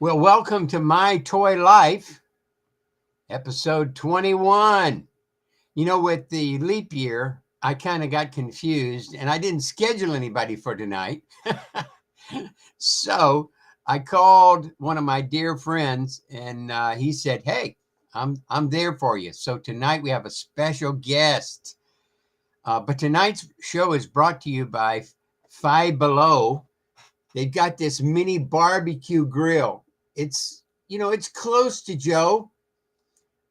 Well, welcome to My Toy Life, episode 21. You know, with the leap year, I kind of got confused and I didn't schedule anybody for tonight. So I called one of my dear friends and he said, "Hey, I'm there for you." So tonight we have a special guest. But tonight's show is brought to you by Five Below. They've got this mini barbecue grill. It's close to Joe.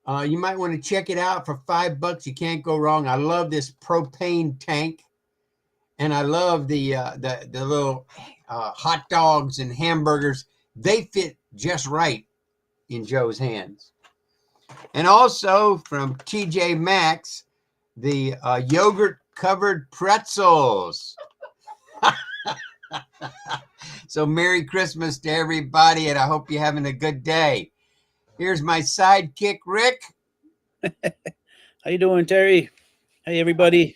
You might want to check it out for $5. You can't go wrong. I love this propane tank, and I love the little hot dogs and hamburgers. They fit just right in Joe's hands. And also from TJ Maxx, the yogurt covered pretzels. So Merry Christmas to everybody, and I hope you're having a good day. Here's my sidekick, Rick. How you doing, Terry? Hey, everybody.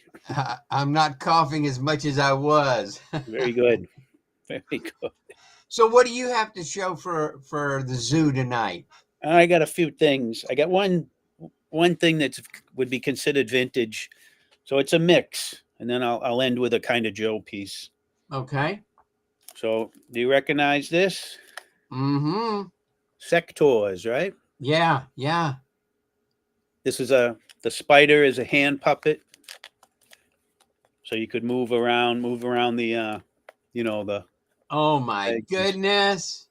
I'm not coughing as much as I was. Very good. Very good. So what do you have to show for the zoo tonight? I got a few things. I got one thing that would be considered vintage. So it's a mix, and then I'll end with a kind of Joe piece. Okay. So do you recognize this? Mm-hmm. Sectors, right? Yeah. This is the spider is a hand puppet. So you could move around the the. Oh my goodness.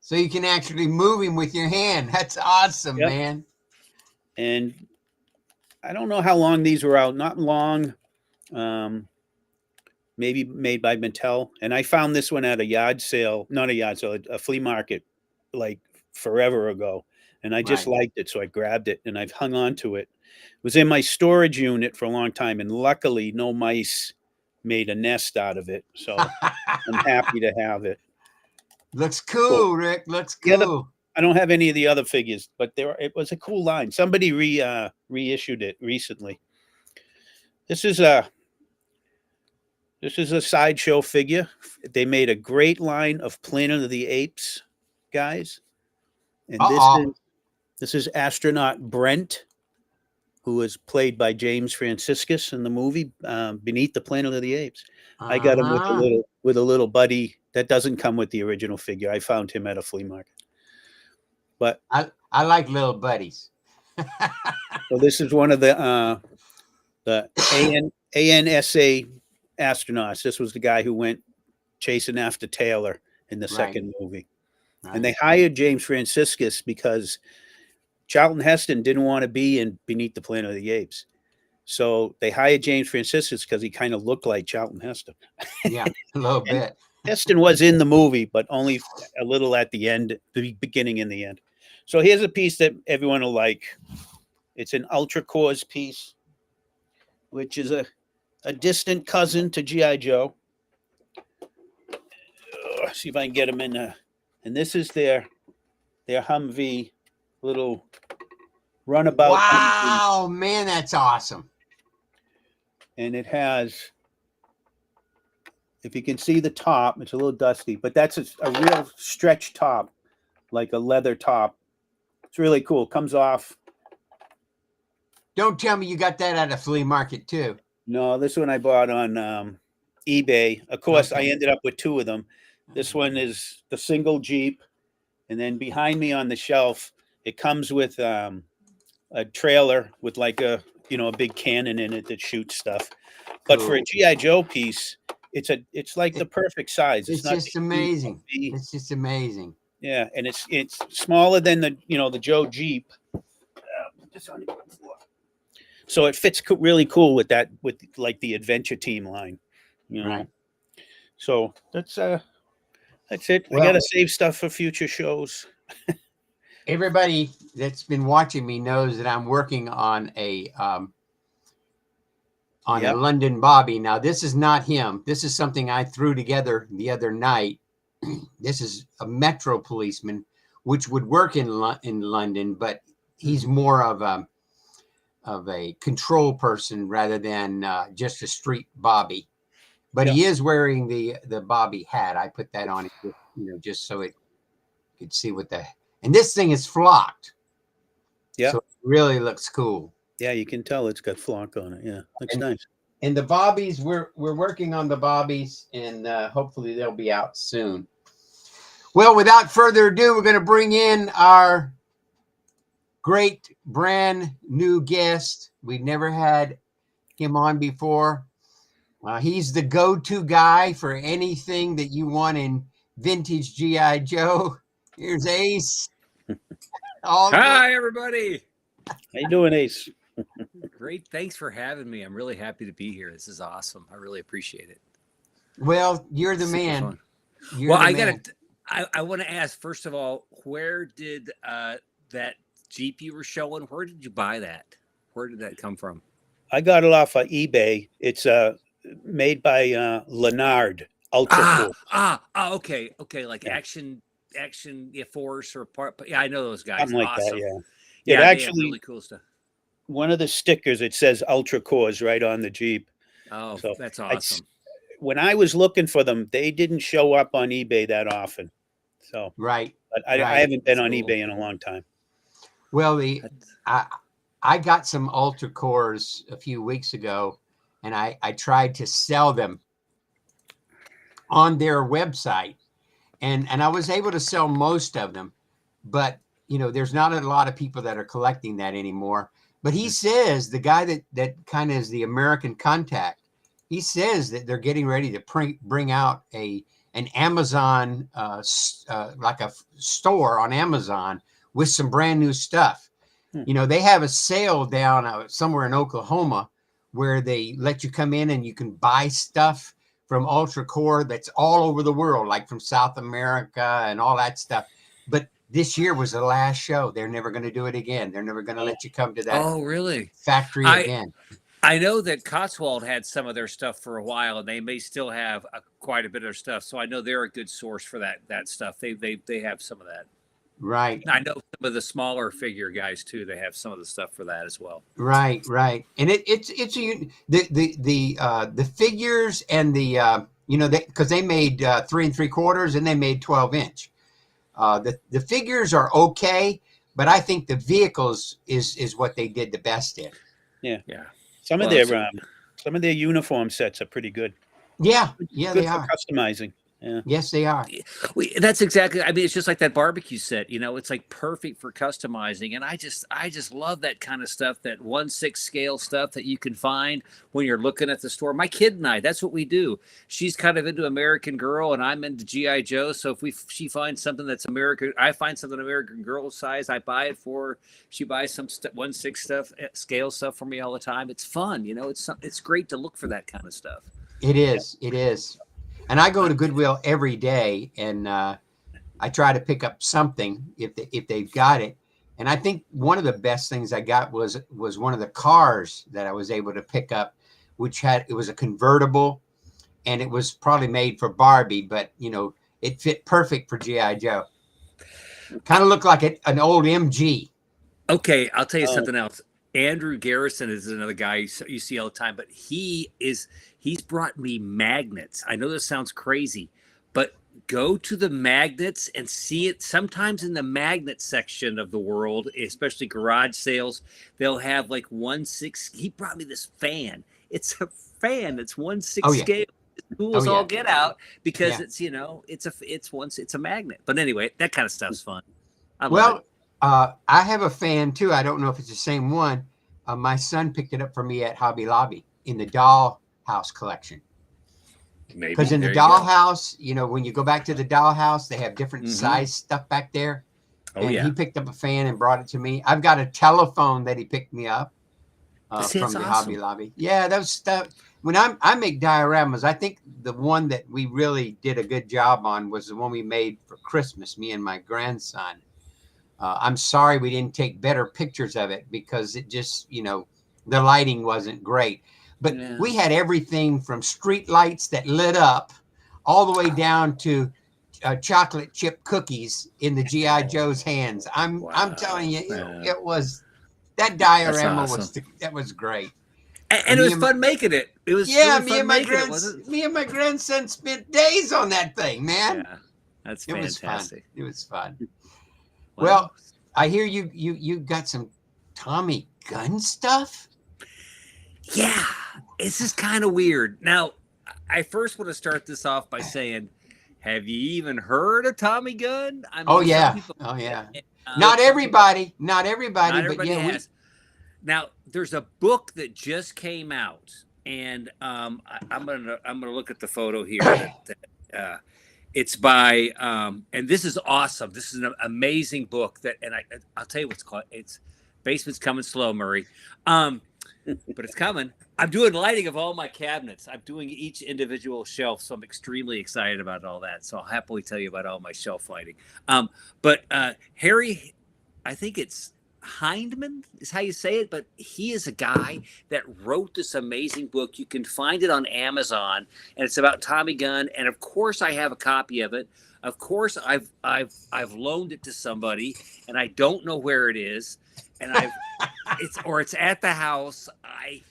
So you can actually move him with your hand. That's awesome, yep. Man. And I don't know how long these were out. Not long. Maybe made by Mattel. And I found this one at a yard sale, not a yard sale, a flea market, like forever ago. And I just liked it. So I grabbed it and I've hung on to it. It was in my storage unit for a long time. And luckily, no mice made a nest out of it. So I'm happy to have it. Looks cool, Rick. Looks cool. I don't have any of the other figures, but it was a cool line. Somebody reissued it recently. This is a sideshow figure. They made a great line of Planet of the Apes guys. And this is astronaut Brent, who was played by James Franciscus in the movie Beneath the Planet of the Apes. I got him with a little buddy that doesn't come with the original figure. I found him at a flea market. But I like little buddies. So this is one of the ANSA astronauts. This was the guy who went chasing after Taylor in the second movie. Right. And they hired James Franciscus because Charlton Heston didn't want to be in Beneath the Planet of the Apes. So they hired James Franciscus because he kind of looked like Charlton Heston. Yeah, a little bit. Heston was in the movie, but only a little at the end, the beginning and the end. So here's a piece that everyone will like. It's an Ultra Cores piece, which is a distant cousin to G.I. Joe. See if I can get them in there. And this is their Humvee little runabout. Wow, Humvee. Man, that's awesome. And it has, if you can see the top, it's a little dusty, but that's a real stretch top, like a leather top. It's really cool. Comes off. Don't tell me you got that at a flea market too. No, this one I bought on eBay. Of course, okay. I ended up with two of them. This one is the single Jeep. And then behind me on the shelf, it comes with a trailer with like a big cannon in it that shoots stuff. But cool. For a G.I. Joe piece, it's like the perfect size. It's just amazing. It's just amazing. Yeah, and it's smaller than the Joe Jeep. So it fits really cool with like the Adventure Team line, Right. So that's it. Well, I gotta save stuff for future shows. everybody that's been watching me knows that I'm working on a London Bobby. Now, this is not him. This is something I threw together the other night. This is a Metro policeman, which would work in London, but he's more of a control person rather than just a street Bobby. But he is wearing the Bobby hat. I put that on, just so it could see what the. And this thing is flocked. Yeah. So it really looks cool. Yeah, you can tell it's got flock on it. Yeah, looks nice. And the Bobbies, we're working on the Bobbies, and hopefully they'll be out soon. Well, without further ado, we're going to bring in our great brand new guest. We've never had him on before. He's the go-to guy for anything that you want in vintage G.I. Joe. Here's Ace. Hi, everybody. How you doing, Ace? Great. Thanks for having me. I'm really happy to be here. This is awesome. I really appreciate it. Well, you're the man. I want to ask, first of all, where did that Jeep you were showing, where did you buy that? Where did that come from? I got it off of eBay. It's made by Leonard Ultra Cool. Okay. Like Action Force or part. Yeah, I know those guys. Something like awesome. that, yeah. It actually, really cool stuff. One of the stickers, it says Ultra Cores right on the Jeep. Oh, so that's awesome. When I was looking for them, they didn't show up on eBay that often. So right. But I haven't been on eBay in a long time. Well, I got some Ultra Cores a few weeks ago, and I tried to sell them on their website, and I was able to sell most of them, but there's not a lot of people that are collecting that anymore. But he says, the guy that kind of is the American contact, he says that they're getting ready to bring out an Amazon, like a store on Amazon with some brand new stuff. They have a sale down somewhere in Oklahoma where they let you come in and you can buy stuff from Ultra Core that's all over the world, like from South America and all that stuff. But this year was the last show. They're never going to do it again. They're never going to let you come to that factory again. I know that Cotswold had some of their stuff for a while, and they may still have quite a bit of stuff. So I know they're a good source for that stuff. They have some of that. Right. I know some of the smaller figure guys too. They have some of the stuff for that as well. Right. And the figures and the because they made 3 3/4 and they made 12-inch. The figures are okay, but I think the vehicles is what they did the best in. Yeah. Some of their uniform sets are pretty good. Yeah, good they for are customizing. Yeah. Yes, they are. That's exactly. I mean, it's just like that barbecue set. It's like perfect for customizing, and I just love that kind of stuff. That 1/6 scale stuff that you can find when you're looking at the store. My kid and I, that's what we do. She's kind of into American Girl, and I'm into GI Joe. So if she finds something that's American, I find something American Girl size, I buy it for her. She buys some 1/6 stuff, scale stuff for me all the time. It's fun, It's great to look for that kind of stuff. It is. It is. And I go to Goodwill every day, and I try to pick up something if they've got it. And I think one of the best things I got was one of the cars that I was able to pick up, which it was a convertible, and it was probably made for Barbie, but it fit perfect for G.I. Joe. Kind of looked like an old MG. Okay, I'll tell you something else. Andrew Garrison is another guy you see all the time, but he's brought me magnets. I know this sounds crazy, but go to the magnets and see it. Sometimes in the magnet section of the world, especially garage sales, they'll have like 1/6. He brought me this fan. It's a fan that's 1/6 scale. It's cool as all get out because it's it's a magnet. But anyway, that kind of stuff's fun. I love it. I have a fan too. I don't know if it's the same one. My son picked it up for me at Hobby Lobby in the dollhouse collection. Maybe because in the dollhouse, when you go back to the dollhouse, they have different size stuff back there. He picked up a fan and brought it to me. I've got a telephone that he picked me up from the Hobby Lobby. Yeah, that was stuff. When I make dioramas, I think the one that we really did a good job on was the one we made for Christmas, me and my grandson. I'm sorry we didn't take better pictures of it because it just, the lighting wasn't great. But we had everything from street lights that lit up all the way down to chocolate chip cookies in the GI Joe's hands. I'm telling you, it was that diorama that was great. And it was fun making it. It was really fun making it, wasn't it? Me and my grandson spent days on that thing, man. Yeah, that's fantastic. It was fun. Well, I hear you got some Tommy Gunn stuff. Yeah, this is kind of weird. Now, I first want to start this off by saying, have you even heard of Tommy Gunn? I mean, oh yeah. Not everybody, but yeah. Has. Now, there's a book that just came out, and I'm gonna look at the photo here. It's by and this is awesome. This is an amazing book I'll tell you what's called. It's Basement's Coming Slow, Murray. But it's coming. I'm doing lighting of all my cabinets. I'm doing each individual shelf, so I'm extremely excited about all that. So I'll happily tell you about all my shelf lighting. But Harry, I think it's Hindman is how you say it, but he is a guy that wrote this amazing book. You can find it on Amazon, and it's about Tommy Gunn. And of course, I have a copy of it. Of course, I've loaned it to somebody, and I don't know where it is. And it's at the house. I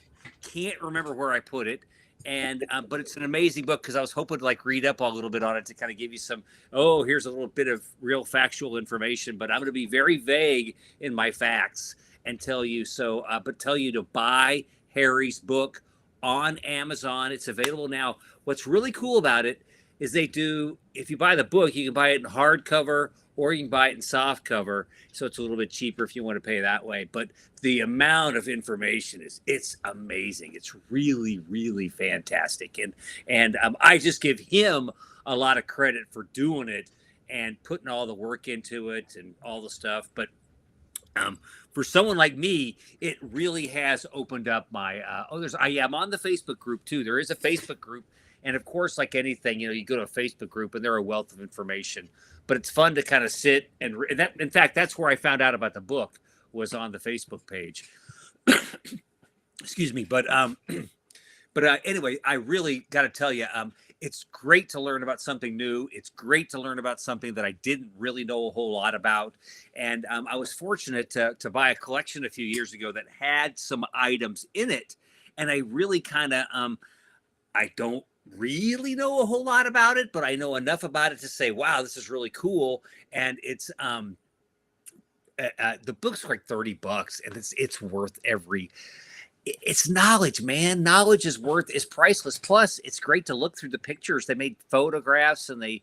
can't remember where I put it. And but it's an amazing book because I was hoping to read up a little bit on it to kind of give you some, here's a little bit of real factual information, but I'm going to be very vague in my facts and tell you to buy Harry's book on Amazon. It's available now. What's really cool about it is if you buy the book, you can buy it in hardcover or you can buy it in soft cover. So it's a little bit cheaper if you want to pay that way. But the amount of information it's amazing. It's really, really fantastic. And I just give him a lot of credit for doing it and putting all the work into it and all the stuff. But for someone like me, it really has opened up my, I'm on the Facebook group too. There is a Facebook group. And of course, like anything, you go to a Facebook group and they're a wealth of information. But it's fun to kind of sit and that. In fact, that's where I found out about the book was on the Facebook page. Excuse me, but anyway, I really got to tell you, it's great to learn about something new. It's great to learn about something that I didn't really know a whole lot about. And I was fortunate to buy a collection a few years ago that had some items in it, and I really kind of I don't really know a whole lot about it, but I know enough about it to say, wow, this is really cool. And it's the book's like $30 and it's worth it's knowledge, man. Knowledge is priceless. Plus it's great to look through the pictures. They made photographs and you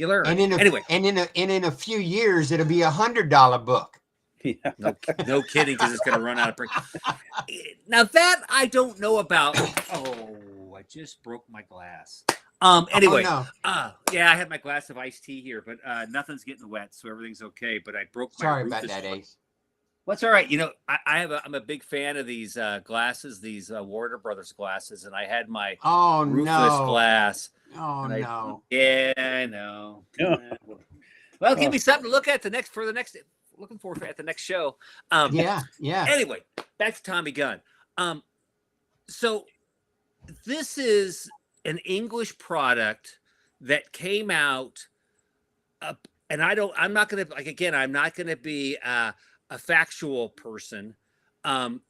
learn. And in a few years it'll be $100 book. Yeah. No kidding, because it's going to run out of print. Now that I don't know about. Oh, I just broke my glass. Anyway, I had my glass of iced tea here, but nothing's getting wet, so everything's okay. But I broke my. Sorry about that, Ace. What's all right? I'm a big fan of these glasses, these Warner Brothers glasses, and I had my roofless glass. Oh no! I know. Well, give me something to look at looking forward at the next show. Yeah. Anyway, back to Tommy Gunn. So this is an English product that came out, and I'm not going to be a factual person. I'm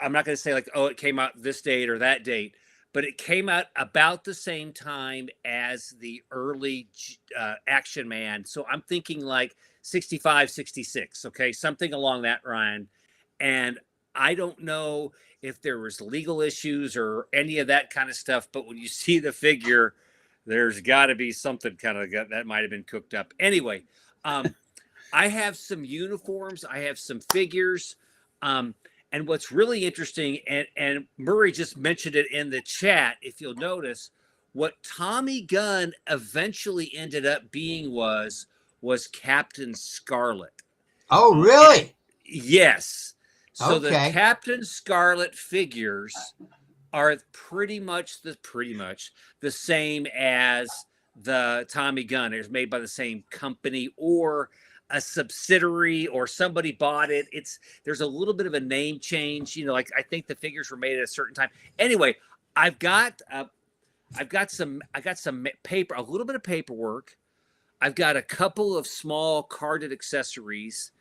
not going to say it came out this date or that date, but it came out about the same time as the early Action Man. So I'm thinking 65, 66. Okay. Something along that line. And I don't know if there was legal issues or any of that kind of stuff, but when you see the figure, there's got to be something kind of that might have been cooked up. Anyway, I have some uniforms. I have some figures. And what's really interesting, and Murray just mentioned it in the chat, if you'll notice, what Tommy Gunn eventually ended up being was Captain Scarlet. Oh, really? Yes. So okay. The Captain Scarlet figures are pretty much the same as the Tommy Gunn. It was made by the same company or a subsidiary, or somebody bought it. There's a little bit of a name change. Like I think the figures were made at a certain time. Anyway, I've got some paper, a little bit of paperwork. I've got a couple of small carded accessories,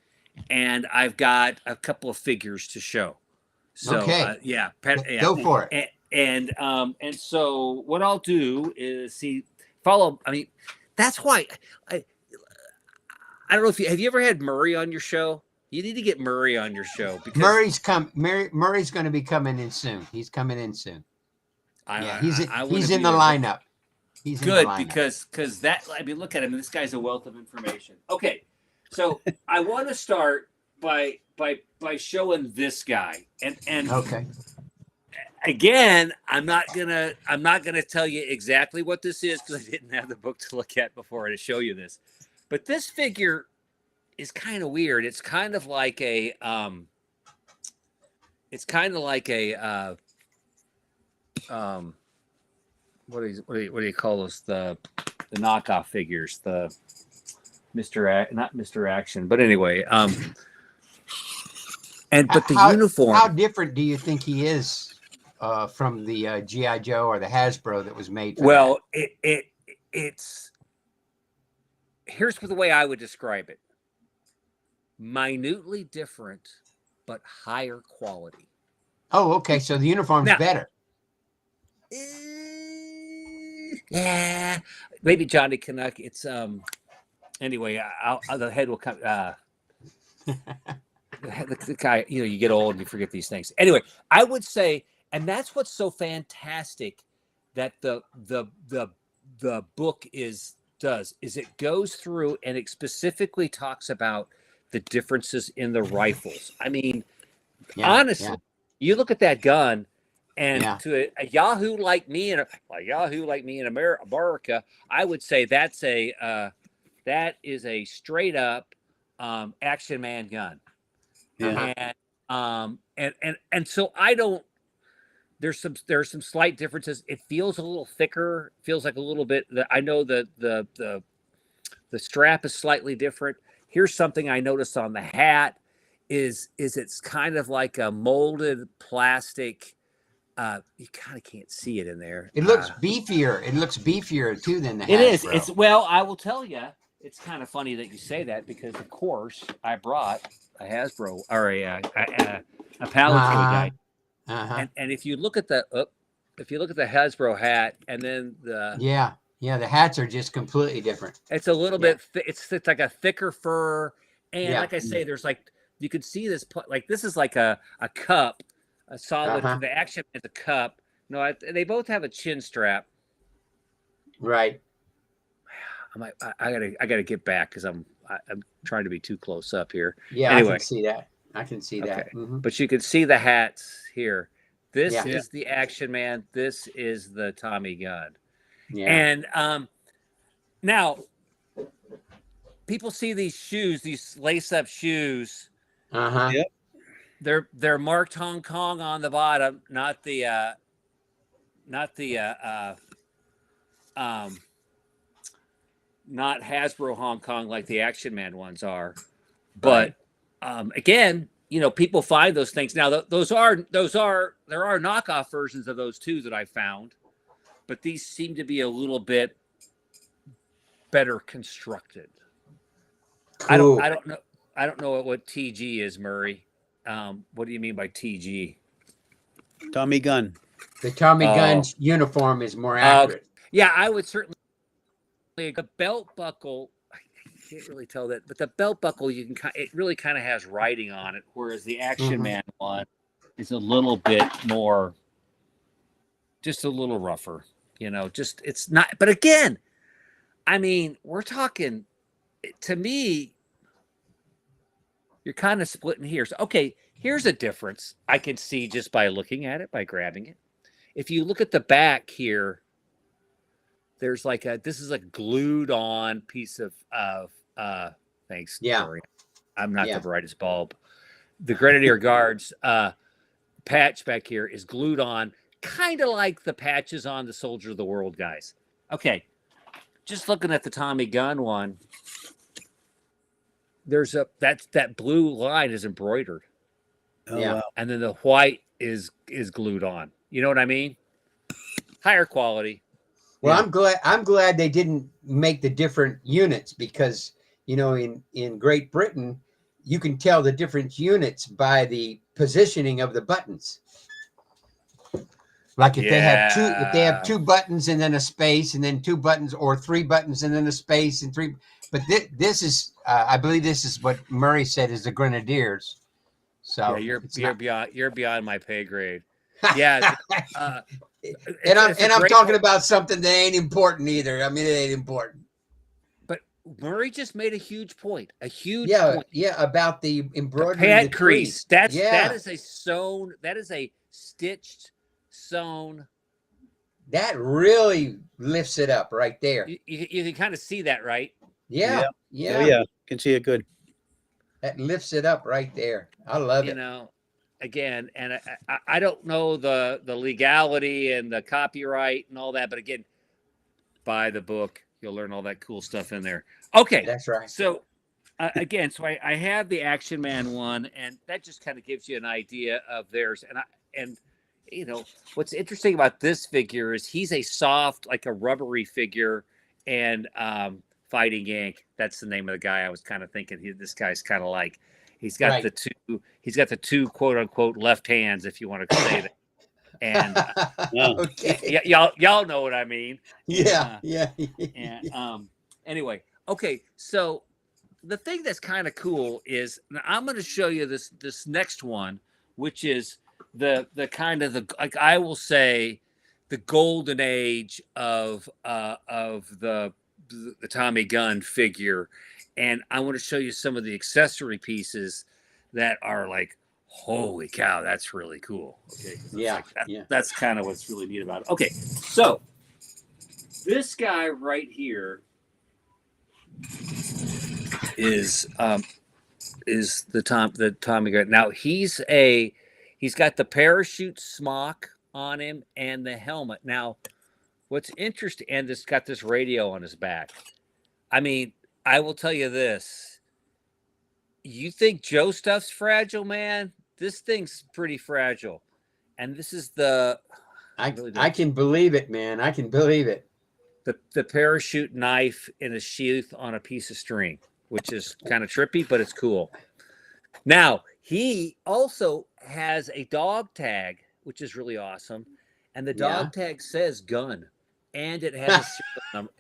and I've got a couple of figures to show. So okay. Go for it. And so what I'll do is follow. I mean, that's why I don't know if have you ever had Murray on your show? You need to get Murray on your show because Murray's going to be coming in soon. He's coming in soon. He's in the lineup. He's good in the lineup. because that, I mean, look at him. This guy's a wealth of information. Okay, so I want to start by showing this guy, and okay. Again, I'm not gonna tell you exactly what this is because I didn't have the book to look at before to show you this. But this figure is kind of weird. It's kind of like a what do you call those, the knockoff figures, the not Mr. Action, but anyway, but the uniform. How different do you think he is from the G.I. Joe or the Hasbro that was made for well that? It's here's the way I would describe it: minutely different, but higher quality. Oh, okay. So the uniform's better. Yeah, maybe Johnny Canuck. It's anyway. The head will come. The guy, you get old and you forget these things. Anyway, I would say, and that's what's so fantastic that the book does is it goes through and it specifically talks about the differences in the rifles. I mean, honestly, you look at that gun, and to a Yahoo like me in America, I would say that is a straight up Action Man gun. Yeah. And so I don't. There's some slight differences. It feels a little thicker. Feels like a little bit. I know the strap is slightly different. Here's something I noticed on the hat is it's kind of like a molded plastic. You kind of can't see it in there. It looks beefier. It looks beefier too than the Hasbro. It is. It's I will tell you. It's kind of funny that you say that because of course I brought a Hasbro or a Palatine guy. And if you look at the Hasbro hat and then the the hats are just completely different. It's a little bit it's like a thicker fur, and like I say, there's like you can see this like this is like a cup, a solid. The Action is a cup. No, they both have a chin strap. Right. I gotta get back because I'm trying to be too close up here. Yeah, anyway. I can see that. Mm-hmm. But you can see the hats here. This is the Action Man. This is the Tommy Gunn. Yeah. And now people see these shoes, these lace-up shoes. Yep. They're marked Hong Kong on the bottom, not Hasbro Hong Kong like the Action Man ones are. But again, people find those things. Now there are knockoff versions of those too that I found, but these seem to be a little bit better constructed. Cool. I don't know what TG is, Murray. What do you mean by TG? Tommy Gunn. The Tommy Gunn's uniform is more accurate. Yeah, I would certainly. The belt buckle, I can't really tell that, but the belt buckle it really kind of has writing on it, whereas the Action Man one is a little bit more, just a little rougher. It's not. But again, I mean, we're talking. To me, you're kind of splitting here. So, okay, here's a difference I can see just by looking at it, by grabbing it. If you look at the back here, there's this is a glued on piece of thanks. Yeah. Sorry. I'm not the brightest bulb. The Grenadier Guards patch back here is glued on, kind of like the patches on the Soldier of the World guys. Okay. just looking at the Tommy Gunn one, there's that blue line is embroidered. Oh, Yeah. wow. And then the white is glued on. You know what I mean? Higher quality. Well, I'm glad they didn't make the different units, because in Great Britain you can tell the different units by the positioning of the buttons. Like if they have two buttons and then a space, and then two buttons, or three buttons and then a space and three. But this is, I believe this is what Murray said is the Grenadiers. So yeah, you're beyond my pay grade. Yeah, and I'm talking about something that ain't important either. I mean, it ain't important. But Murray just made a huge point. Point. Yeah, about the embroidery, the pant crease. That is a stitched, sewn. That really lifts it up right there. You can kind of see that, right? Yeah. Oh, yeah, can see it good. That lifts it up right there. I love it. Again, and I don't know the legality and the copyright and all that, but again, buy the book. You'll learn all that cool stuff in there. Okay, that's right. So again, so I have the Action Man one, and that just kind of gives you an idea of theirs. And what's interesting about this figure is he's a soft, like a rubbery figure, and Fighting Yank. That's the name of the guy I was kind of thinking. This guy's kind of like, he's got the two quote unquote left hands, if you want to say that. And okay. y'all know what I mean. Yeah. And anyway, okay. So the thing that's kind of cool is, now I'm going to show you this next one, which is the kind of like I will say the golden age of the Tommy Gunn figure, and I want to show you some of the accessory pieces that are like, holy cow, that's really cool. Okay, that's kind of what's really neat about it. Okay, so this guy right here is the Tommy Gunn. Now he's got the parachute smock on him and the helmet. Now, what's interesting, and it's got this radio on his back. I mean, I will tell you this. You think Joe stuff's fragile, man? This thing's pretty fragile. And this is I can believe it, man. I can believe it. The parachute knife in a sheath on a piece of string, which is kind of trippy, but it's cool. Now, he also has a dog tag, which is really awesome. And the dog tag says Gunn. And it has a serial number.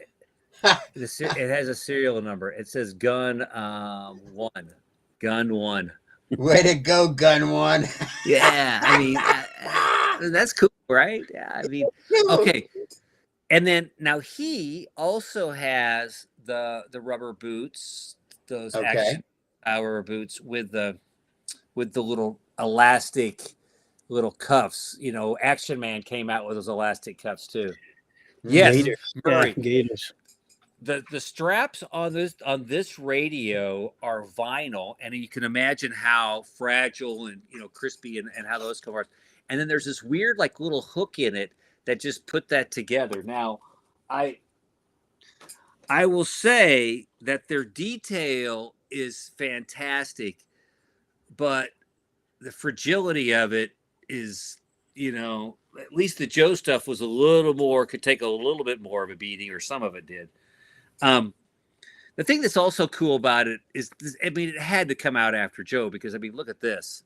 It has a serial number. It says Gunn 1. Gunn 1. Way to go, Gunn 1. Yeah, I mean, that's cool, right? Yeah, I mean, okay. And then now he also has the rubber boots, those Action rubber boots with the little elastic little cuffs. Action Man came out with those elastic cuffs too. Yes, Murray. Gators. The straps on this radio are vinyl, and you can imagine how fragile and crispy and how those come apart. And then there's this weird like little hook in it that just put that together. Now, I will say that their detail is fantastic, but the fragility of it is, at least the Joe stuff was could take a little bit more of a beating, or some of it did. The thing that's also cool about it is, it had to come out after Joe, because look at this.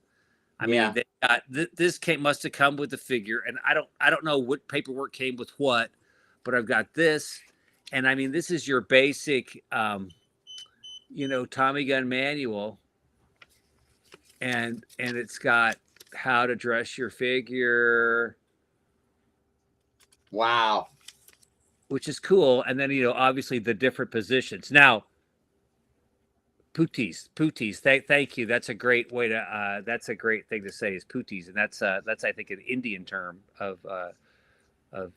Mean, this must have come with the figure, and I don't know what paperwork came with what, but I've got this, and this is your basic, Tommy Gunn manual, and it's got how to dress your figure. Wow. Which is cool. And then, obviously the different positions. Now, pooties. Thank you. That's a great way to, that's a great thing to say, is pooties. And that's I think an Indian term of, if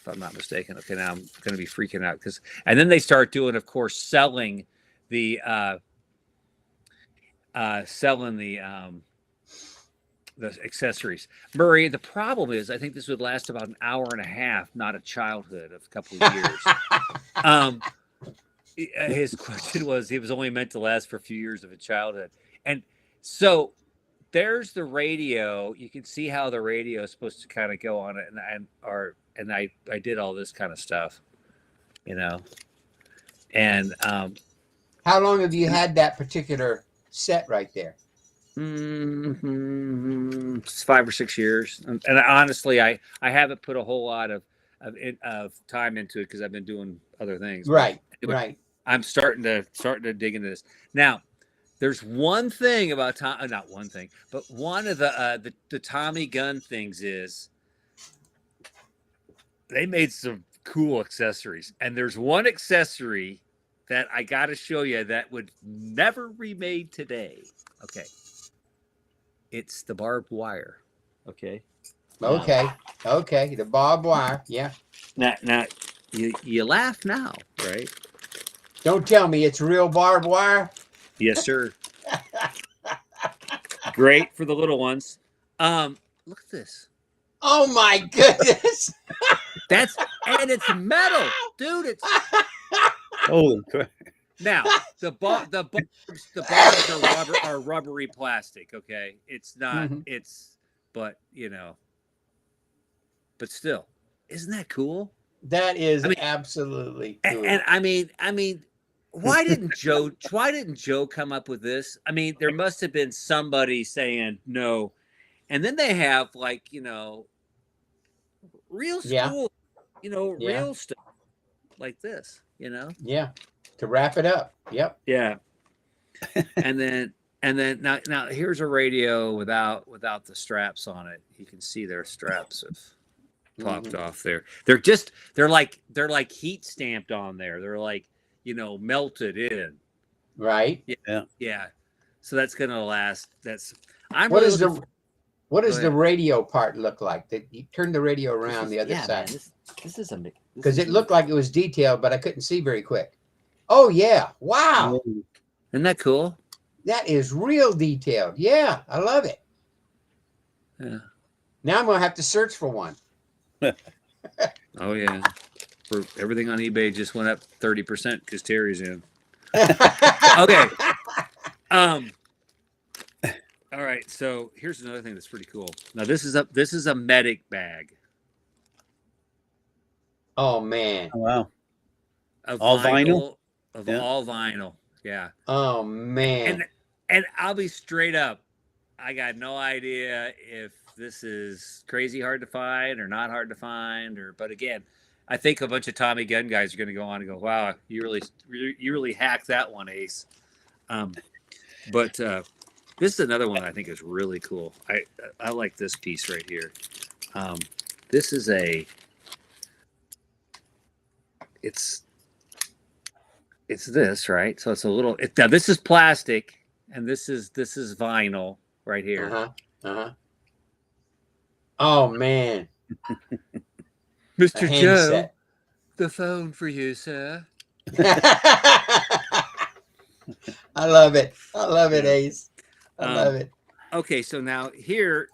I'm not mistaken. Okay. Now I'm going to be freaking out and then they start doing, of course, selling the accessories. Murray, the problem is, I think this would last about an hour and a half, not a childhood of a couple of years. um, his question was, he was only meant to last for a few years of a childhood. And so there's the radio. You can see how the radio is supposed to kind of go on it. And I did all this kind of stuff, you know. And how long have you had that particular set right there? It's 5 or 6 years. And honestly, I haven't put a whole lot of time into it because I've been doing other things. Right. Anyway, right. I'm starting to dig into this now. There's one thing about not one thing, but one of the Tommy Gunn things is they made some cool accessories, and there's one accessory that I got to show you that would never be made today. Okay, it's the barbed wire. Okay. Okay. Okay. The barbed wire. Yeah. Now you laugh now, right? Don't tell me it's real barbed wire. Yes, sir. Great for the little ones. Look at this. Oh my goodness. And it's metal, dude. It's holy crap. now the barbs are rubbery plastic. Okay, it's not. It's but but still, isn't that cool? That is absolutely cool. And I mean. Why didn't Joe come up with this? I mean, there must have been somebody saying no. And then they have real school, real stuff like this, Yeah. To wrap it up. Yep. Yeah. and then now here's a radio without the straps on it. You can see their straps have popped off there. They're like heat stamped on there. They're like melted in. Right. Yeah. So that's gonna last. What does the radio part look like? That you turn the radio around the other side. Man, this is amazing. Because it looked like it was detailed, but I couldn't see very quick. Oh yeah. Wow. Isn't that cool? That is real detailed. Yeah, I love it. Yeah. Now I'm gonna have to search for one. Oh yeah. For everything on eBay just went up 30% because Terry's in. Okay. All right. So here's another thing that's pretty cool. Now this is a medic bag. Oh man. Oh, wow. All vinyl. All vinyl. Yeah. Oh man. And I'll be straight up. I got no idea if this is crazy hard to find or not hard to find, but again, I think a bunch of Tommy Gunn guys are going to go on and go, "Wow, you really hacked that one, Ace." But this is another one I think is really cool. I like this piece right here. This is it's this, right? So it's a little. Now this is plastic, and this is vinyl right here. Oh man. Mr. Joe, set. The phone for you, sir. I love it. I love it, Ace. I love it. Okay, so now here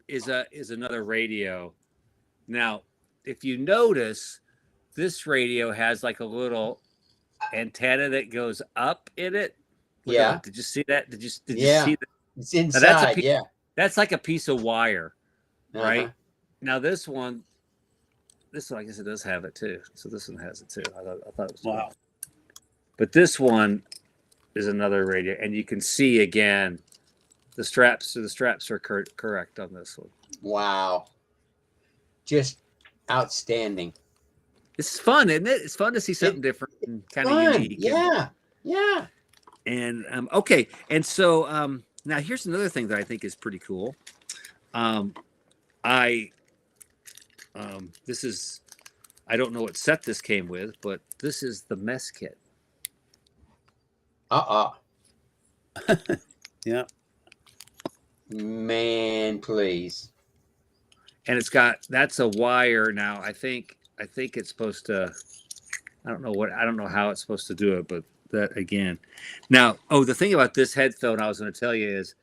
is another radio. Now, if you notice, this radio has like a little antenna that goes up in it. Look at it. Did you see that? Did you see that? It's inside. That's like a piece of wire, right? Now this one, I guess it does have it too. So this one has it too. I thought it was wow. Cool. But this one is another radio, and you can see again the straps. So the straps are correct on this one. Wow, just outstanding. It's fun, isn't it? It's fun to see something different and kind of unique. Yeah. And okay, and so now here's another thing that I think is pretty cool. This is, I don't know what set this came with, but this is the mess kit. Yeah. Man, please. And that's a wire. Now I think it's supposed to, I don't know how it's supposed to do it, but that again. Now, the thing about this headphone I was going to tell you is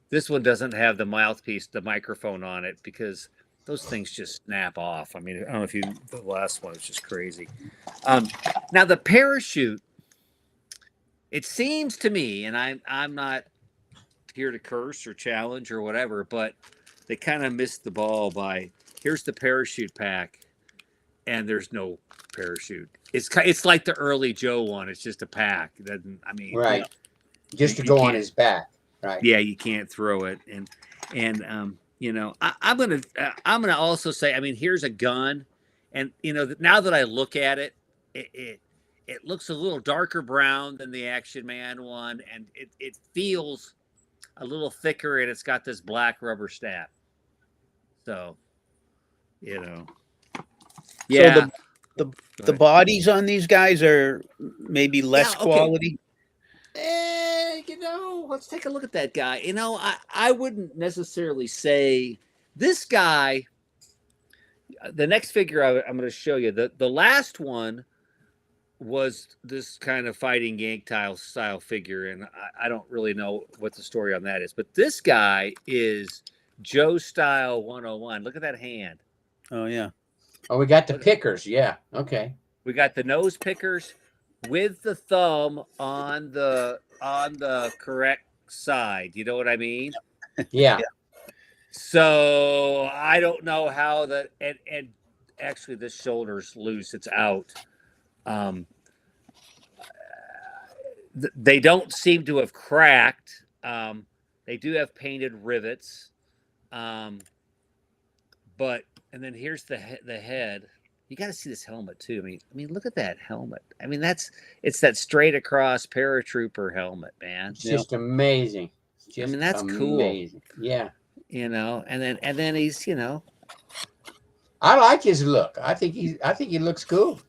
this one doesn't have the mouthpiece, the microphone on it, because those things just snap off. I mean, I don't know if you the last one was just crazy. Now the parachute, it seems to me, and I'm not here to curse or challenge or whatever, but they kind of missed the ball by here's the parachute pack, and there's no parachute. It's like the early Joe one. It's just a pack. It doesn't. I mean, Right. Just to you go on can't. his back. Right. Yeah, you can't throw it, and you know, I'm gonna also say, I mean, here's a gun, and you know, now that I look at it, it looks a little darker brown than the Action Man one, and it feels a little thicker, and it's got this black rubber stab. So, you know, yeah. So the bodies on these guys are maybe less quality. You know, let's take a look at that guy. You know, I wouldn't necessarily say this guy. The next figure I'm going to show you, the last one was this kind of fighting Yank style figure, and I don't really know what the story on that is. But this guy is Joe Style 101. Look at that hand. Oh yeah. Oh, we got the pickers. Yeah. Okay. We got the nose pickers with the thumb on the correct side. You know what I mean? Yeah. So I don't know how that, and actually this shoulder's loose. It's out. They don't seem to have cracked. They do have painted rivets. But and then here's the head. You got to see this helmet too. I mean, look at that helmet. I mean, it's that straight across paratrooper helmet, man. It's just amazing. I mean, that's amazing. Cool. Yeah. You know, and then he's, you know, I like his look. I think he looks cool.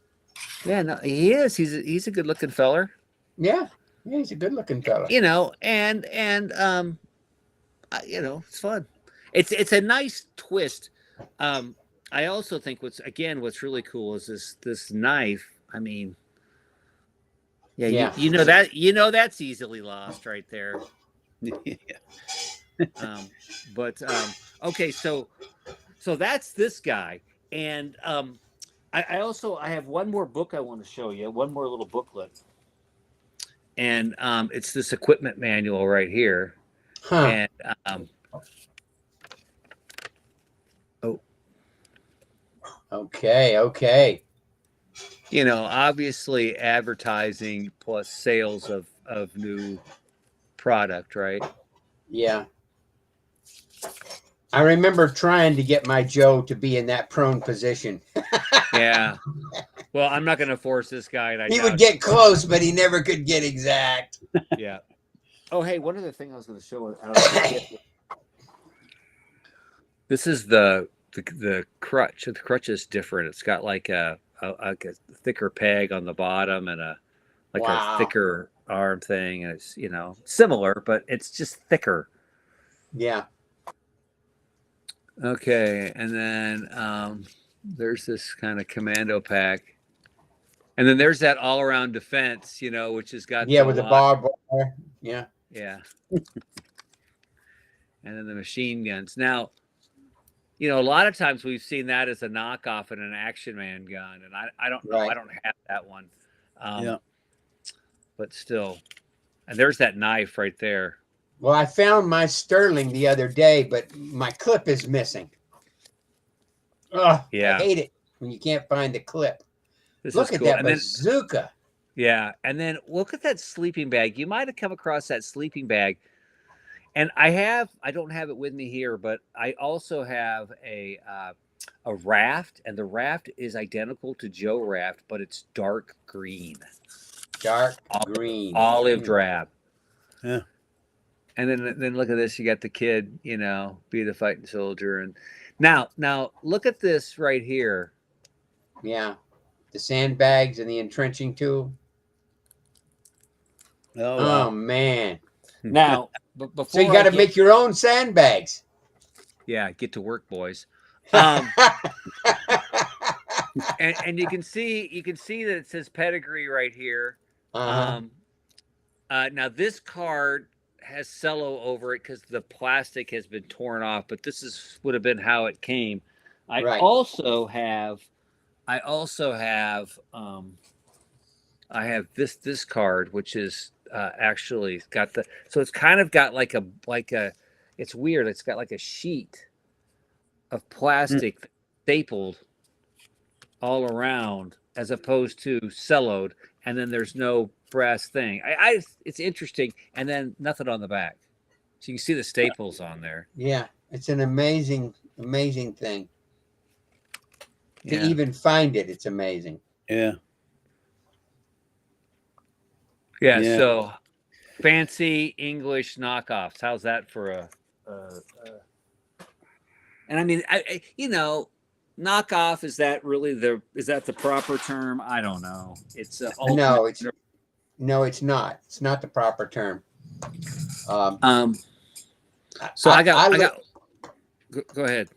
Yeah, no, he is. He's a good looking feller. Yeah. Yeah, he's a good looking fella. You know, and you know, it's fun. It's a nice twist. I also think what's really cool is this knife. I mean, yeah. You know that's easily lost right there. Okay, so that's this guy, and I have one more book I want to show you, one more little booklet, and it's this equipment manual right here, and Okay. You know, obviously advertising plus sales of new product, right? Yeah. I remember trying to get my Joe to be in that prone position. Yeah. Well, I'm not going to force this guy. And he would get close, but he never could get exact. Yeah. Oh, hey, one other thing I was going to show. This is the crutch. The crutch is different. It's got like a thicker peg on the bottom and a thicker arm thing, and it's, you know, similar, but it's just thicker. Yeah. Okay, and then there's this kind of commando pack, and then there's that all-around defense, you know, which has got with the barbed wire. Yeah. And then the machine guns. Now, you know, a lot of times we've seen that as a knockoff in an Action Man gun, and I don't know. Right. I don't have that one. But still, and there's that knife right there. Well, I found my Sterling the other day, but my clip is missing. Oh, yeah. I hate it when you can't find the clip. Look at that bazooka. Yeah, and then look at that sleeping bag. You might have come across that sleeping bag. And I don't have it with me here, but I also have a raft, and the raft is identical to Joe Raft, but it's dark green. Olive drab. Yeah. And then look at this. You got the kid, you know, be the fighting soldier. And now look at this right here. Yeah. The sandbags and the entrenching tool. Oh man. Now, but before so you got to make your own sandbags. Yeah, get to work, boys. And you can see that it says pedigree right here. Now this card has cello over it because the plastic has been torn off, but this would have been how it came. I Right. also have I have this card, which is actually got the, so it's kind of got like a it's weird. It's got like a sheet of plastic stapled all around, as opposed to celloed, and then there's no brass thing. It's interesting, and then nothing on the back, so you can see the staples on there. Yeah, it's an amazing thing. To Yeah. even find it, it's amazing. Yeah. Yeah. Yeah. So fancy English knockoffs. How's that for a and I mean, knockoff, is that the proper term? I don't know. It's No, it's not. It's not the proper term. So I got. Go ahead.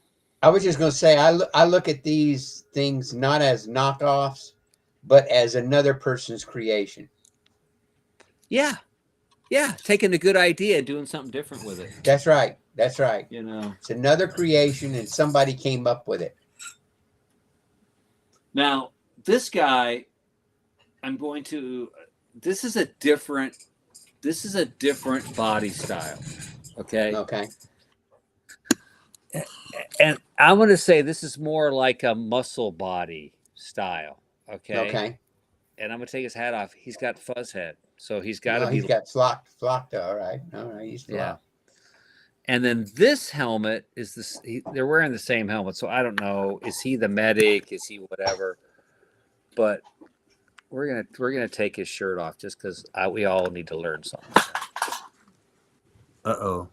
I was just going to say, I look at these things not as knockoffs, but as another person's creation. Yeah. Yeah. Taking a good idea and doing something different with it. That's right. That's right. It's another creation, and somebody came up with it. Now, this guy, this is a different body style. Okay. Okay. And I'm going to say this is more like a muscle body style. Okay. Okay. And I'm going to take his hat off. He's got fuzz head. So he's got to be. He's got flocked. All right. He's flocked. Yeah. And then this helmet is this. They're wearing the same helmet, so I don't know. Is he the medic? Is he whatever? But we're gonna take his shirt off just because we all need to learn something. Uh-oh.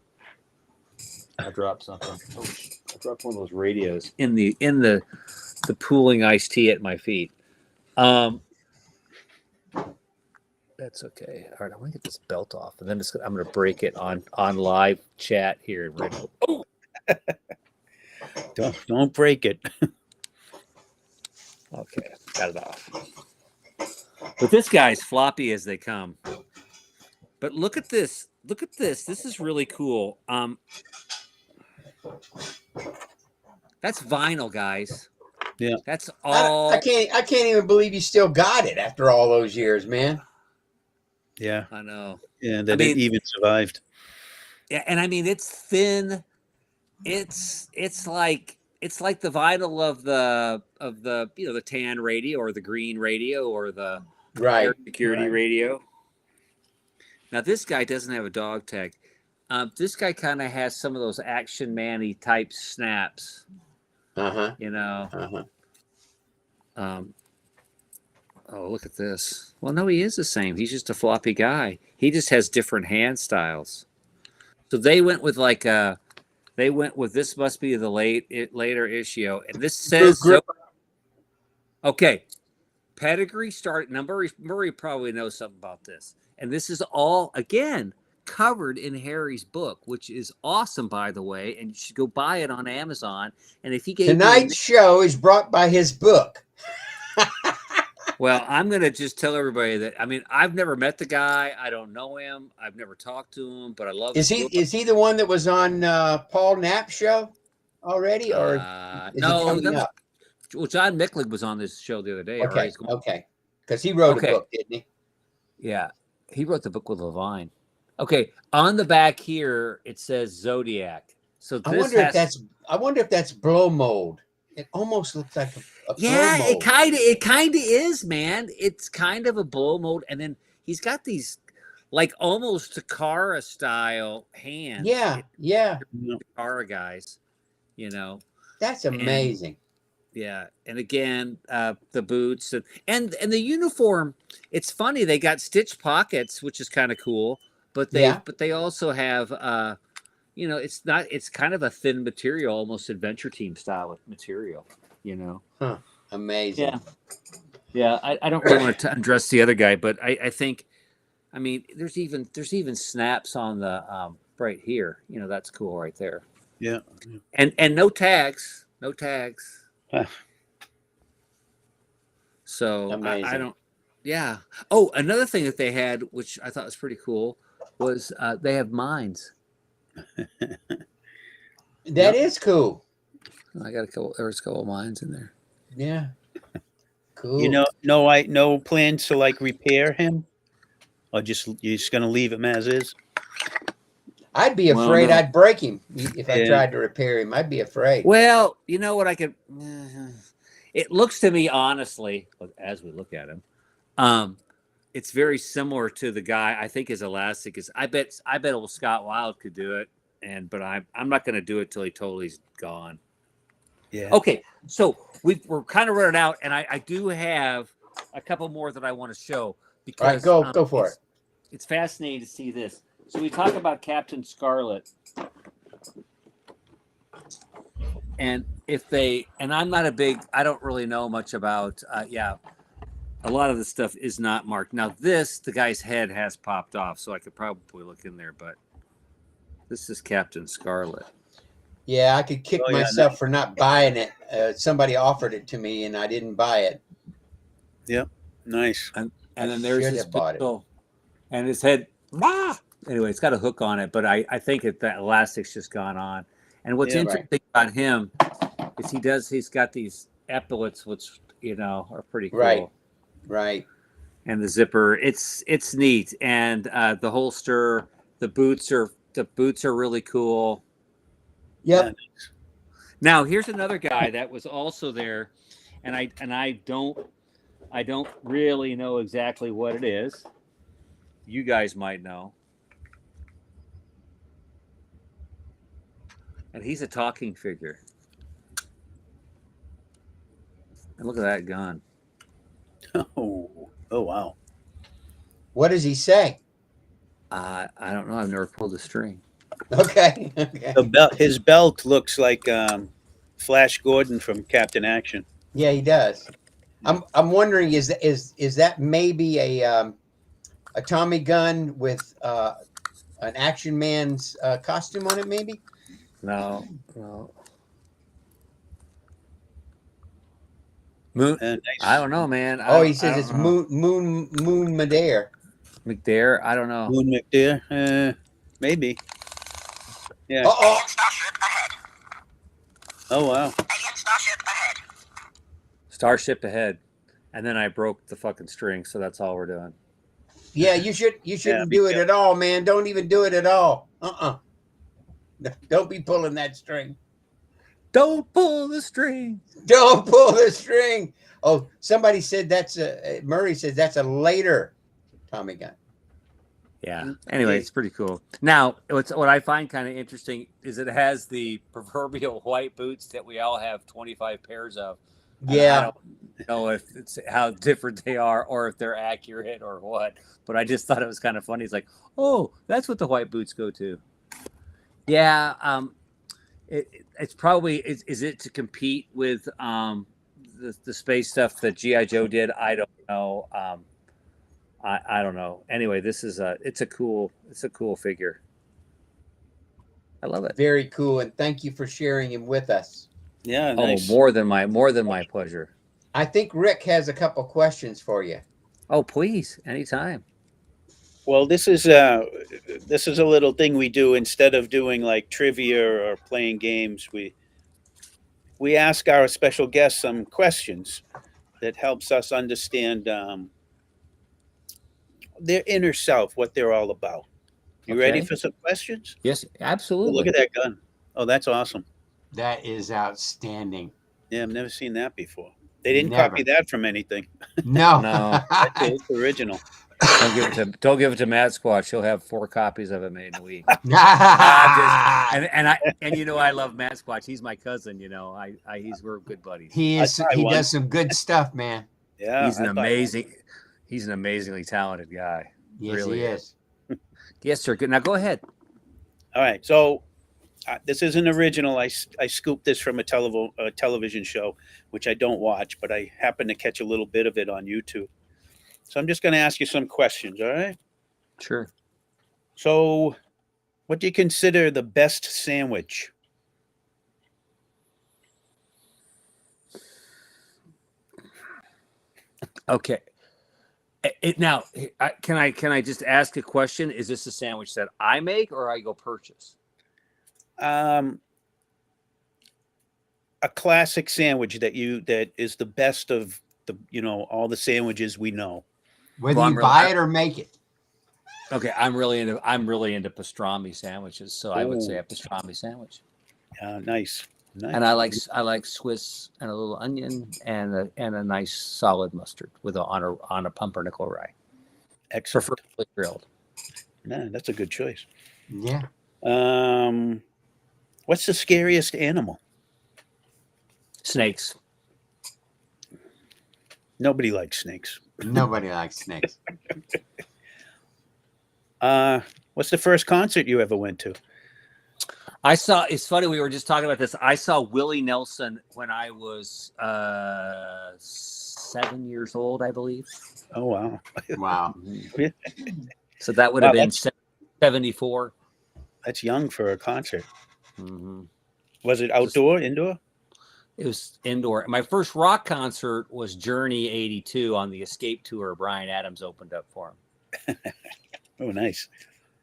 I dropped something. Oh, I dropped one of those radios in the pooling iced tea at my feet. That's okay. All right, I'm gonna get this belt off, and then I'm gonna break it on live chat here. Oh, don't break it. Okay, got it off. But this guy's floppy as they come. But look at this. Look at this. This is really cool. That's vinyl, guys. Yeah. That's all. I can't even believe you still got it after all those years, man. Yeah. I know. Yeah, it even survived. Yeah, and I mean it's thin. It's like the vinyl of the the tan radio or the green radio or the air security radio. Now this guy doesn't have a dog tag. This guy kind of has some of those Action Man-y type snaps. Uh-huh. Oh, look at this. Well, no, he is the same. He's just a floppy guy. He just has different hand styles. So they went with this must be the later issue. And this says okay. Pedigree started. Now Murray probably knows something about this. And this is all again covered in Harry's book, which is awesome, by the way. And you should go buy it on Amazon. And if he gave tonight's show is brought by his book. Well, I'm going to just tell everybody that, I mean, I've never met the guy. I don't know him. I've never talked to him, but I love him. Is he the one that was on Paul Knapp's show already? Or no, well, John Micklig was on this show the other day. Okay. Because he wrote a book, didn't he? Yeah. He wrote the book with Levine. Okay. On the back here, it says Zodiac. So I wonder if that's blow mold. It almost looks like a yeah, blow mold. it kind of is, man. It's kind of a blow mold, and then he's got these like almost Takara style hands. Yeah. Takara guys, That's amazing. And again, the boots and the uniform. It's funny, they got stitched pockets, which is kind of cool, but they also have it's kind of a thin material, almost Adventure Team style material, Huh. Amazing. Yeah. I don't really want to undress the other guy, but I think, I mean, there's even snaps on the right here. That's cool right there. Yeah. And no tags. So I don't. Yeah. Oh, another thing that they had, which I thought was pretty cool, was they have mines. That is cool. I got a couple. There's a couple of mines in there. Yeah. Cool. You know, no plans to like repair him, or you're just gonna leave him as is. I'd be Well, afraid no. I'd break him if I Yeah. tried to repair him. I'd be afraid. Well, you know what I could. It looks to me, honestly, as we look at him, it's very similar to the guy. I think his elastic is. I bet old Scott Wild could do it, but I'm not going to do it till he totally's gone. Yeah. Okay, so we're kind of running out, and I do have a couple more that I want to show because All right, go for it. It's fascinating to see this. So we talk about Captain Scarlet, and I'm not I don't really know much about. A lot of the stuff is not marked. Now the guy's head has popped off, so I could probably look in there, but this is Captain Scarlet. Yeah, I could kick myself for not buying it. Somebody offered it to me, and I didn't buy it. Yep, nice. And then there's his pistol, and his head. Anyway, it's got a hook on it, but I think the elastic's just gone on. And what's interesting about him is he's got these epaulets, which are pretty cool. Right. And the zipper, it's neat, and the holster, the boots are really cool. Yep. Now here's another guy that was also there, and I don't really know exactly what it is. You guys might know. And he's a talking figure. And look at that gun. Oh wow. What does he say? I don't know. I've never pulled a string. Okay. His belt looks like Flash Gordon from Captain Action. Yeah, he does. I'm wondering, is that maybe a Tommy gun with an Action Man's costume on it? Maybe. No. Moon. Nice. I don't know, man. He says it's Moon Madair. McDare. I don't know. Moon McDare. Maybe. Yeah. Oh. Oh wow. Starship ahead. And then I broke the fucking string, so that's all we're doing. Yeah, you shouldn't do it at all, man. Don't even do it at all. Don't be pulling that string. Don't pull the string. Don't pull the string. Oh, somebody said Murray says that's a later Tommy gun. Yeah. Anyway, it's pretty cool. Now, what I find kind of interesting is it has the proverbial white boots that we all have 25 pairs of. Yeah. I don't know if it's how different they are or if they're accurate or what, but I just thought it was kind of funny. It's like, oh, that's what the white boots go to. Yeah. It's probably, is it to compete with the space stuff that G.I. Joe did? I don't know. I don't know. Anyway, it's a cool figure. I love it. Very cool, and thank you for sharing him with us. Yeah. Nice. Oh, more than my pleasure. I think Rick has a couple questions for you. Oh, please, anytime. Well, this is a little thing we do instead of doing like trivia or playing games. We ask our special guests some questions that helps us understand their inner self, what they're all about. You ready for some questions? Yes, absolutely. Oh, look at that gun. Oh, that's awesome. That is outstanding. Yeah, I've never seen that before. They didn't copy that from anything. No. It's original. Don't give it to Matt Squatch. He'll have 4 copies of it made in a week. And I love Matt Squatch. He's my cousin. We're good buddies. He does some good stuff, man. Yeah, he's an amazingly talented guy. Yes, really he is. Yes, sir. Good. Now go ahead. All right. So this isn't original. I scooped this from a television show, which I don't watch, but I happen to catch a little bit of it on YouTube. So I'm just going to ask you some questions, all right? Sure. So what do you consider the best sandwich? Okay. Now, can I just ask a question? Is this a sandwich that I make or I go purchase? a classic sandwich that is the best of the all the sandwiches we know. Whether you buy it or make it. Okay, I'm really into pastrami sandwiches, so I would say a pastrami sandwich. Nice. And I like Swiss and a little onion and a nice solid mustard on a pumpernickel rye. Excellent. Preferably grilled. Man, that's a good choice. Yeah. What's the scariest animal? Snakes. Nobody likes snakes. Nobody likes snakes. What's the first concert you ever went to? It's funny, we were just talking about this. I saw Willie Nelson when I was 7 years old, I believe. Oh, wow. Wow. So that would have been 74. That's young for a concert. Mm-hmm. Was it outdoor, indoor? It was indoor. My first rock concert was Journey 82 on the Escape Tour. Bryan Adams opened up for him. Oh, nice.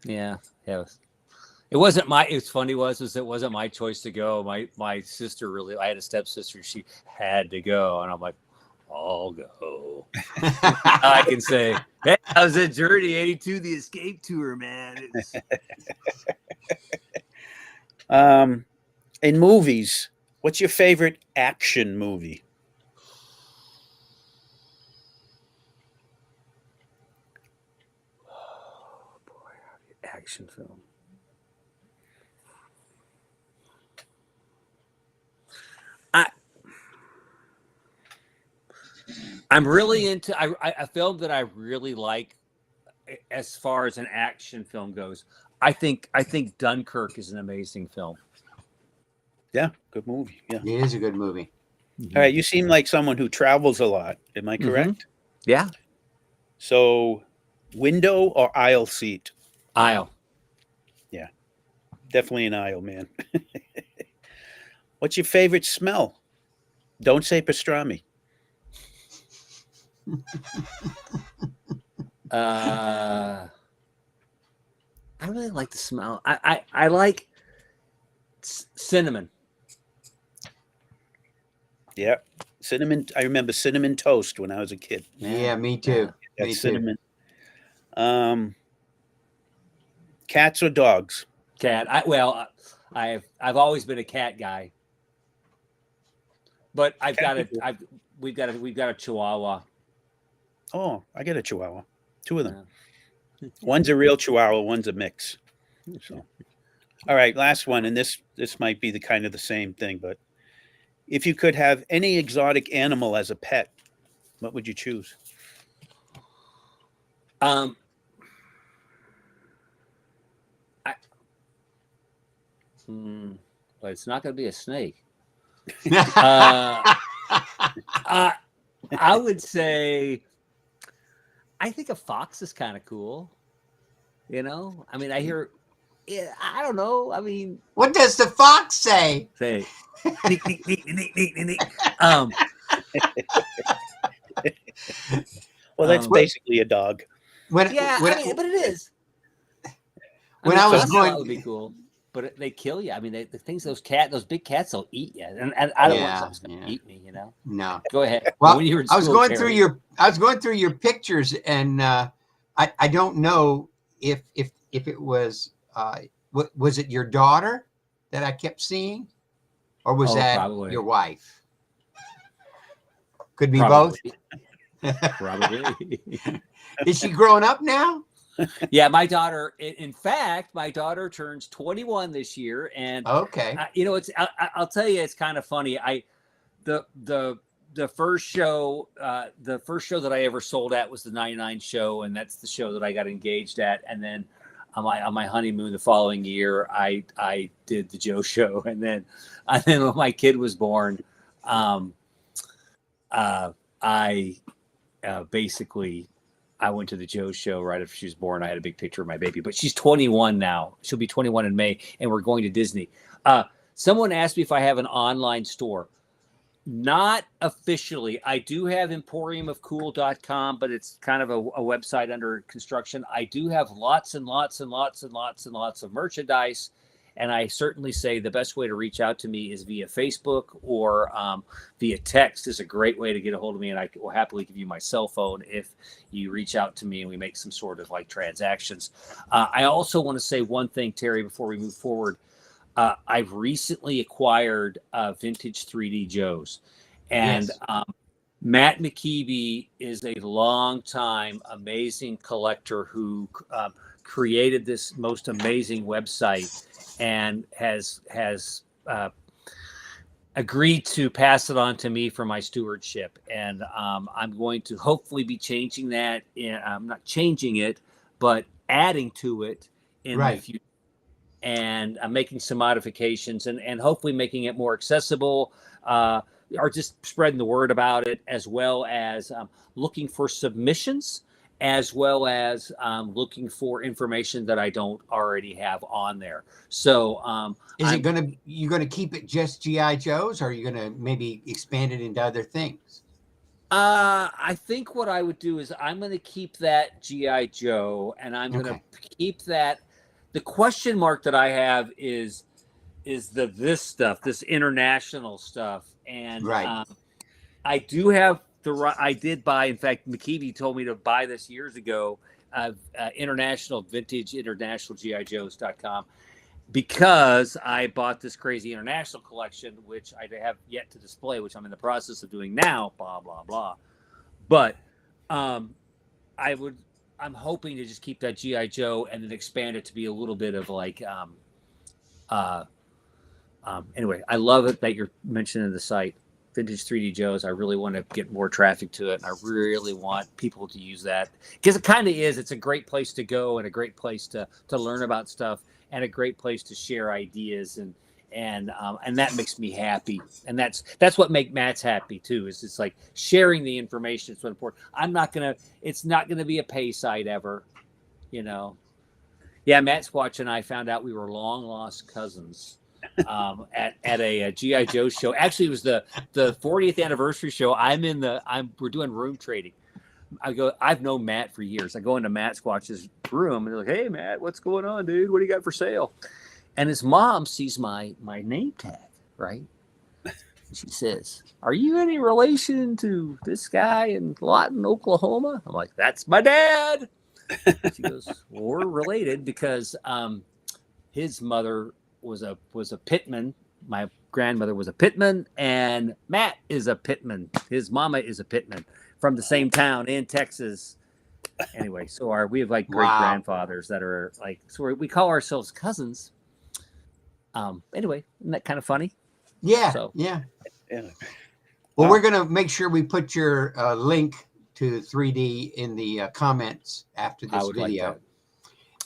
Yeah. It wasn't my, it's funny it wasn't my choice to go. My sister really, I had a stepsister, she had to go. And I'm like, I'll go. I can say, hey, I was at Journey 82, the Escape Tour, man. In movies, what's your favorite action movie? Oh, boy, action film. I'm really into a film that I really like as far as an action film goes. I think Dunkirk is an amazing film. Yeah, good movie. Yeah, it is a good movie. All right, you seem like someone who travels a lot. Am I correct? Mm-hmm. Yeah. So, window or aisle seat? Aisle. Yeah, definitely an aisle, man. What's your favorite smell? Don't say pastrami. I really like the smell. I like cinnamon. Yeah, cinnamon. I remember cinnamon toast when I was a kid. Yeah, me too. Yeah, me cinnamon. Too. Cats or dogs? Cat. I've always been a cat guy, but we've got a Chihuahua. Oh, I got a Chihuahua. Two of them. Yeah. One's a real Chihuahua. One's a mix. So, all right, last one, and this might be the kind of the same thing, but if you could have any exotic animal as a pet, what would you choose? But it's not going to be a snake. I would say, I think a fox is kind of cool. You know, I mean, I hear, I don't know. I mean, what does the fox say? Say, neek, neek, neek, neek, neek, neek. Well, that's basically a dog. But it is. When I was going, that would be cool. But they kill you. I mean, those big cats will eat you, and I don't want something going to eat me. You know. No. Go ahead. Well, I was going through your pictures, and I don't know if it was was it your daughter that I kept seeing, or was that probably your wife? Could be both. Probably. Is she growing up now? Yeah, my daughter. In fact, my daughter turns 21 this year, and okay, I'll tell you, it's kind of funny. The first show that I ever sold at was the 99 show, and that's the show that I got engaged at. And then on my honeymoon the following year, I did the Joe show, and then when my kid was born, I went to the Joe show right after she was born. I had a big picture of my baby, but she's 21 now. She'll be 21 in May, and we're going to Disney. Someone asked me if I have an online store. Not officially. I do have emporiumofcool.com, but it's kind of a website under construction. I do have lots and lots and lots and lots and lots of merchandise, And I certainly say the best way to reach out to me is via Facebook or via text is a great way to get a hold of me. And I will happily give you my cell phone if you reach out to me and we make some sort of like transactions. I also want to say one thing, Terry, before we move forward. I've recently acquired vintage 3D Joes. And Yes. Matt McKeeby is a long-time amazing collector who created this most amazing website and has agreed to pass it on to me for my stewardship. And I'm going to hopefully be changing that. I'm not changing it, but adding to it in the future. And I'm making some modifications and hopefully making it more accessible. Or just spreading the word about it, as well as looking for submissions, as well as looking for information that I don't already have on there. So, you're going to keep it just GI Joes, or are you going to maybe expand it into other things? I think what I would do is I'm going to keep that GI Joe, and I'm going to keep that. The question mark that I have is this international stuff. And I do have I did buy, in fact, McKeeby told me to buy this years ago, international GIJoes.com, because I bought this crazy international collection, which I have yet to display, which I'm in the process of doing now, blah, blah, blah. But I'm hoping to just keep that GI Joe and then expand it to be a little bit of like, anyway, I love it that you're mentioning the site, Vintage 3D Joes. I really want to get more traffic to it, and I really want people to use that, because it kind of is. It's a great place to go and a great place to learn about stuff and a great place to share ideas, and that makes me happy. And that's what makes Matt's happy too. Is it's like sharing the information. It's so important. It's not gonna be a pay site ever, you know. Yeah, Matt Squatch and I found out we were long lost cousins. At a GI Joe show. Actually, it was the 40th anniversary show. We're doing room trading. I've known Matt for years. I go into Matt Squatch's room and they're like, "Hey Matt, what's going on, dude? What do you got for sale?" And his mom sees my name tag, right? And she says, "Are you any relation to this guy in Lawton, Oklahoma?" I'm like, "That's my dad." She goes, "Well, we're related because his mother was a pitman. My grandmother was a pitman, and Matt is a pitman. His mama is a pitman from the same town in Texas." Anyway, so we have like great grandfathers that are like, so we call ourselves cousins. Anyway, isn't that kind of funny? Yeah. So, yeah. Well, we're gonna make sure we put your link to 3D in the comments after this video. Like,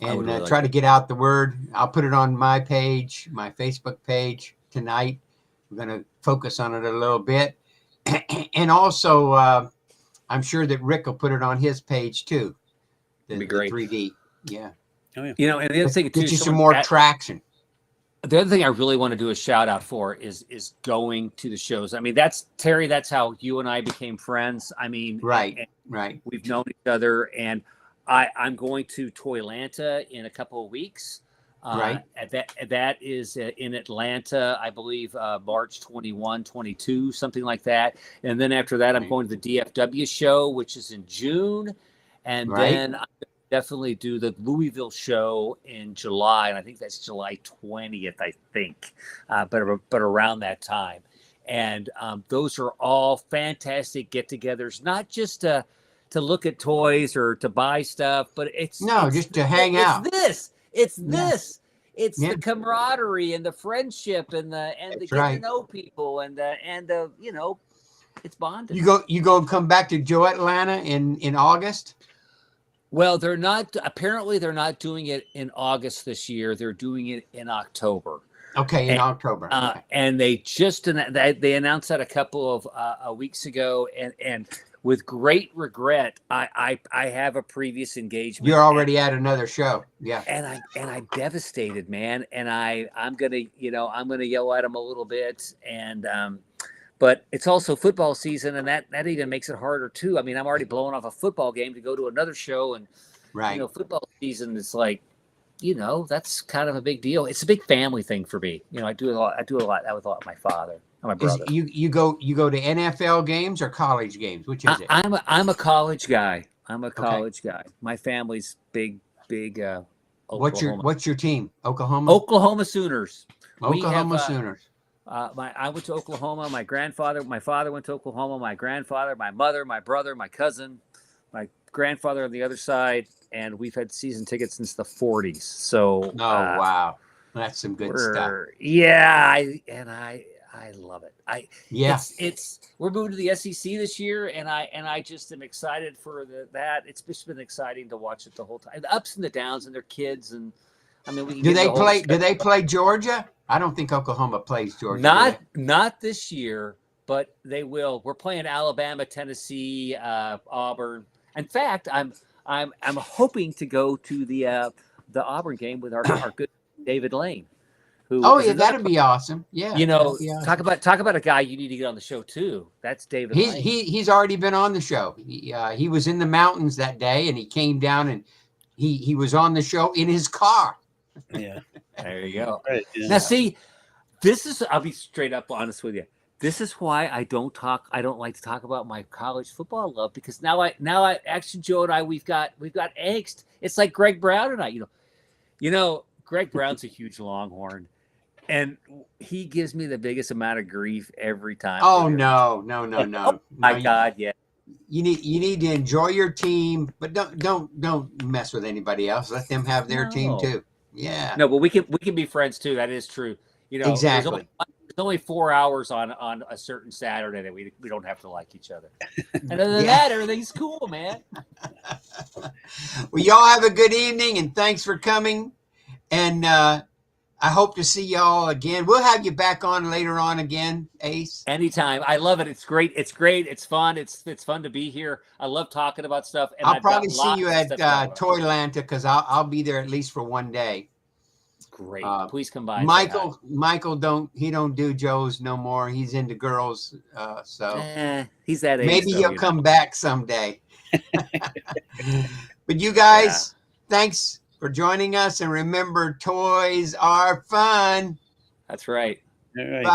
and try to get out the word. I'll put it on my page, my Facebook page tonight. We're going to focus on it a little bit. And also, I'm sure that Rick will put it on his page too. That'd be great. 3D. Yeah. Oh, yeah. You know, and the other thing too, get you some more traction. The other thing I really want to do a shout out for is going to the shows. I mean, that's how you and I became friends. I mean, right. We've known each other, and I'm going to Toylanta in a couple of weeks. That is in Atlanta, I believe, March 21, 22, something like that. And then after that, I'm going to the DFW show, which is in June. And then I'm definitely do the Louisville show in July. And I think that's July 20th, I think, but around that time. And those are all fantastic get-togethers, not just to look at toys or to buy stuff, but it's just to hang out. It's the camaraderie and the friendship and the getting to know people and you know, it's bonding. You go come back to Joe Atlanta in August? Well, they're not doing it in August this year. They're doing it in October. Okay, in October. And they announced that a couple of weeks ago, and with great regret, I have a previous engagement. You're already at another show, yeah. And I'm devastated, man. And I'm gonna yell at them a little bit, and but it's also football season, and that even makes it harder too. I mean, I'm already blowing off a football game to go to another show, and football season is like, that's kind of a big deal. It's a big family thing for me. I do a lot. That with a lot of my father and my brother. You go to NFL games or college games? Which is it? I'm a college guy. My family's big. Oklahoma. What's your team? Oklahoma. Oklahoma Sooners. Sooners. I went to Oklahoma. My father went to Oklahoma. My grandfather, my mother, my brother, my cousin, my grandfather on the other side, and we've had season tickets since the 40s. So, wow, that's some good stuff. Yeah, I love it. We're moving to the SEC this year, and I just am excited for that. It's just been exciting to watch it the whole time. The ups and the downs, and their kids, and I mean, do they play Georgia? I don't think Oklahoma plays Georgia. Not this year, but they will. We're playing Alabama, Tennessee, Auburn. In fact, I'm hoping to go to the Auburn game with our good David Lane. That'd be awesome. Yeah, talk about a guy you need to get on the show too. That's David Lane. He's already been on the show. He was in the mountains that day, and he came down and he was on the show in his car. Yeah, there you go. Right, yeah. Now, see, I'll be straight up honest with you. This is why I don't like to talk about my college football love, because now actually Joe and I we've got angst. It's like Greg Brown and I. Greg Brown's a huge Longhorn. And he gives me the biggest amount of grief every time. Oh, no. Oh, my God, yeah. You need to enjoy your team, but don't mess with anybody else. Let them have their team too. Yeah. No, but we can be friends too. That is true. Exactly. There's only 4 hours on a certain Saturday that we don't have to like each other. And other than that, everything's cool, man. Well, y'all have a good evening, and thanks for coming. And I hope to see y'all again. We'll have you back on later on again, Ace. Anytime. I love it. It's great. It's fun. It's fun to be here. I love talking about stuff. And I'll probably see you at Toylanta, because I'll be there at least for one day. Great. Please come by. Michael don't do Joe's no more. He's into girls. So he's that age. Maybe he'll come back someday. But you guys, thanks for joining us, and remember, toys are fun. That's right. All right. Bye.